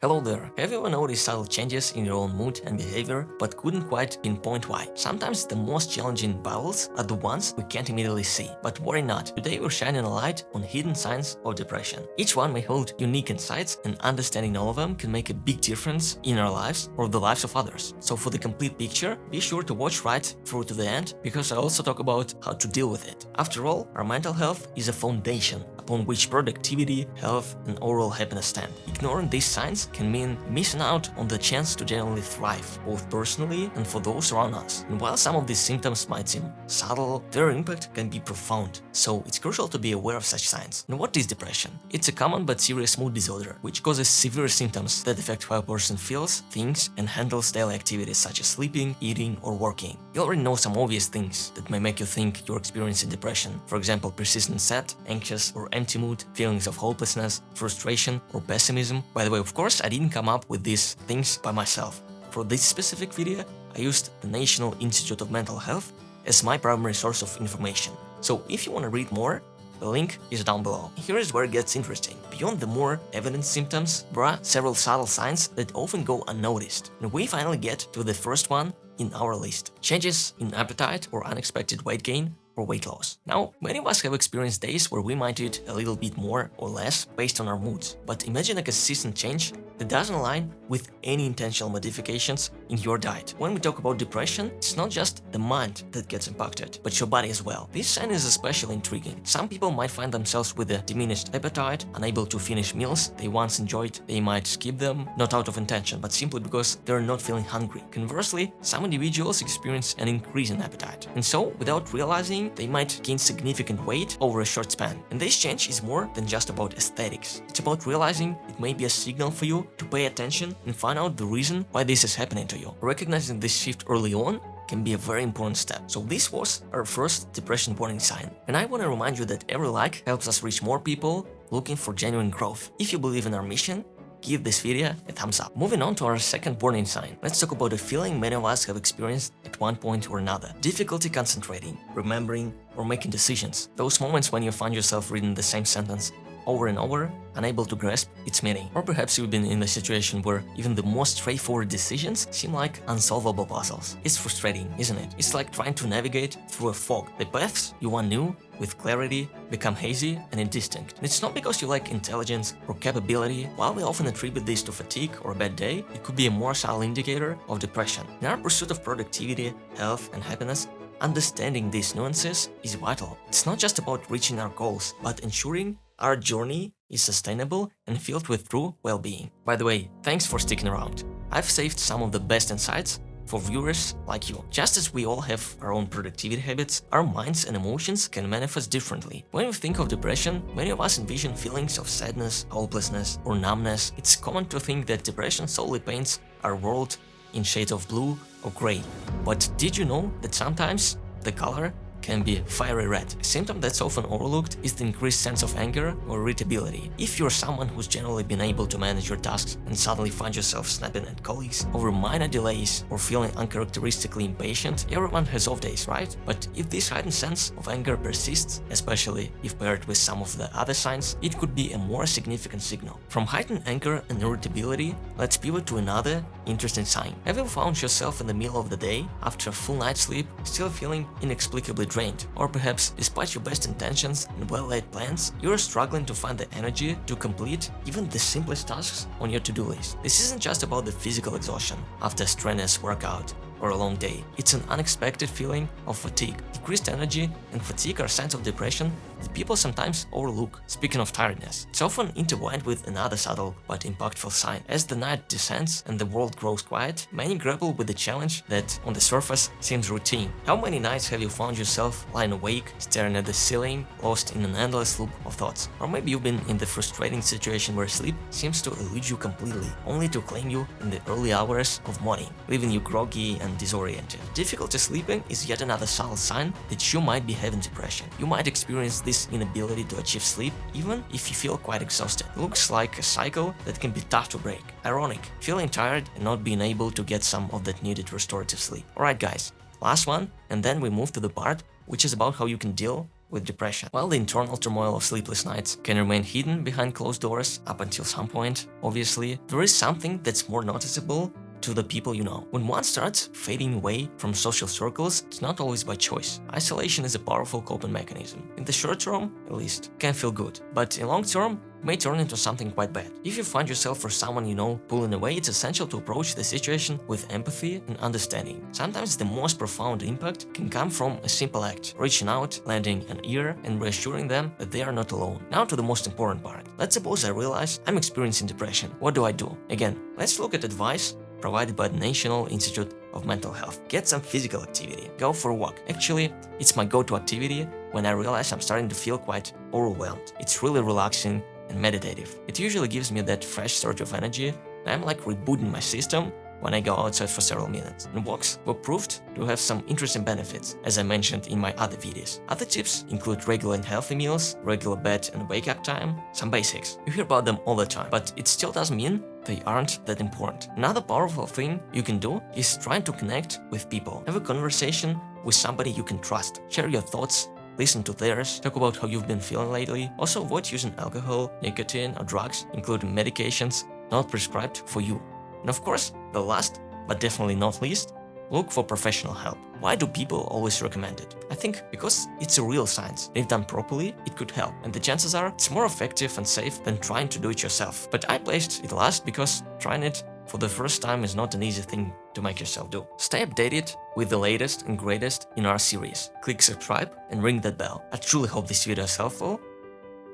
Hello there. Have you ever noticed subtle changes in your own mood and behavior, but couldn't quite pinpoint why? Sometimes the most challenging battles are the ones we can't immediately see. But worry not, today we're shining a light on hidden signs of depression. Each one may hold unique insights, and understanding all of them can make a big difference in our lives or the lives of others. So for the complete picture, be sure to watch right through to the end, because I also talk about how to deal with it. After all, our mental health is a foundation upon which productivity, health, and overall happiness stand. Ignoring these signs can mean missing out on the chance to genuinely thrive, both personally and for those around us. And while some of these symptoms might seem subtle, their impact can be profound. So it's crucial to be aware of such signs. And what is depression? It's a common but serious mood disorder, which causes severe symptoms that affect how a person feels, thinks, and handles daily activities such as sleeping, eating, or working. You already know some obvious things that may make you think you're experiencing depression. For example, persistent sad, anxious, or empty mood, feelings of hopelessness, frustration, or pessimism. By the way, of course, I didn't come up with these things by myself. For this specific video, I used the National Institute of Mental Health as my primary source of information. So if you want to read more, the link is down below. Here is where it gets interesting. Beyond the more evident symptoms, there are several subtle signs that often go unnoticed. And we finally get to the first one in our list: changes in appetite or unexpected weight gain or weight loss. Now, many of us have experienced days where we might eat a little bit more or less based on our moods. But imagine a consistent change that doesn't align with any intentional modifications in your diet. When we talk about depression, it's not just the mind that gets impacted, but your body as well. This sign is especially intriguing. Some people might find themselves with a diminished appetite, unable to finish meals they once enjoyed. They might skip them, not out of intention, but simply because they're not feeling hungry. Conversely, some individuals experience an increase in appetite. And so, without realizing, they might gain significant weight over a short span. And this change is more than just about aesthetics. It's about realizing it may be a signal for you to pay attention and find out the reason why this is happening to you. Recognizing this shift early on can be a very important step. So this was our first depression warning sign. And I want to remind you that every like helps us reach more people looking for genuine growth. If you believe in our mission, give this video a thumbs up. Moving on to our second warning sign, let's talk about a feeling many of us have experienced at one point or another: difficulty concentrating, remembering, or making decisions. Those moments when you find yourself reading the same sentence over and over, unable to grasp its meaning. Or perhaps you've been in a situation where even the most straightforward decisions seem like unsolvable puzzles. It's frustrating, isn't it? It's like trying to navigate through a fog. The paths you once knew with clarity become hazy and indistinct. And it's not because you lack intelligence or capability. While we often attribute this to fatigue or a bad day, it could be a more subtle indicator of depression. In our pursuit of productivity, health, and happiness, understanding these nuances is vital. It's not just about reaching our goals, but ensuring our journey is sustainable and filled with true well-being. By the way, thanks for sticking around. I've saved some of the best insights for viewers like you. Just as we all have our own productivity habits, our minds and emotions can manifest differently. When we think of depression, many of us envision feelings of sadness, hopelessness, or numbness. It's common to think that depression solely paints our world in shades of blue or gray. But did you know that sometimes the color can be fiery red? A symptom that's often overlooked is the increased sense of anger or irritability. If you're someone who's generally been able to manage your tasks and suddenly find yourself snapping at colleagues over minor delays or feeling uncharacteristically impatient, everyone has off days, right? But if this heightened sense of anger persists, especially if paired with some of the other signs, it could be a more significant signal. From heightened anger and irritability, let's pivot to another interesting sign. Have you found yourself in the middle of the day, after a full night's sleep, still feeling inexplicably drained? Or perhaps, despite your best intentions and well-laid plans, you're struggling to find the energy to complete even the simplest tasks on your to-do list. This isn't just about the physical exhaustion after a strenuous workout or a long day. It's an unexpected feeling of fatigue. Decreased energy and fatigue are signs of depression that people sometimes overlook. Speaking of tiredness, it's often intertwined with another subtle but impactful sign. As the night descends and the world grows quiet, many grapple with the challenge that on the surface seems routine. How many nights have you found yourself lying awake, staring at the ceiling, lost in an endless loop of thoughts? Or maybe you've been in the frustrating situation where sleep seems to elude you completely, only to claim you in the early hours of morning, leaving you groggy and disoriented. Difficulty sleeping is yet another subtle sign that you might be having depression. You might experience this inability to achieve sleep even if you feel quite exhausted. It looks like a cycle that can be tough to break. Ironic, feeling tired and not being able to get some of that needed restorative sleep. Alright guys, last one, and then we move to the part which is about how you can deal with depression. While the internal turmoil of sleepless nights can remain hidden behind closed doors up until some point, obviously, there is something that's more noticeable to the people you know. When one starts fading away from social circles, it's not always by choice. Isolation is a powerful coping mechanism. In the short term, at least, it can feel good, but in long term, it may turn into something quite bad. If you find yourself or someone you know pulling away, it's essential to approach the situation with empathy and understanding. Sometimes the most profound impact can come from a simple act, reaching out, lending an ear, and reassuring them that they are not alone. Now to the most important part. Let's suppose I realize I'm experiencing depression. What do I do? Again, let's look at advice provided by the National Institute of Mental Health. Get some physical activity. Go for a walk. Actually, it's my go-to activity when I realize I'm starting to feel quite overwhelmed. It's really relaxing and meditative. It usually gives me that fresh surge of energy, and I'm like rebooting my system when I go outside for several minutes. And walks were proved to have some interesting benefits, as I mentioned in my other videos. Other tips include regular and healthy meals, regular bed and wake up time, some basics. You hear about them all the time, but it still doesn't mean they aren't that important. Another powerful thing you can do is trying to connect with people. Have a conversation with somebody you can trust. Share your thoughts, listen to theirs, talk about how you've been feeling lately. Also avoid using alcohol, nicotine, or drugs, including medications not prescribed for you. And of course, the last, but definitely not least, look for professional help. Why do people always recommend it? I think because it's a real science. If done properly, it could help, and the chances are it's more effective and safe than trying to do it yourself. But I placed it last because trying it for the first time is not an easy thing to make yourself do. Stay updated with the latest and greatest in our series. Click subscribe and ring that bell. I truly hope this video is helpful,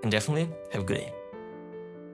and definitely have a good day.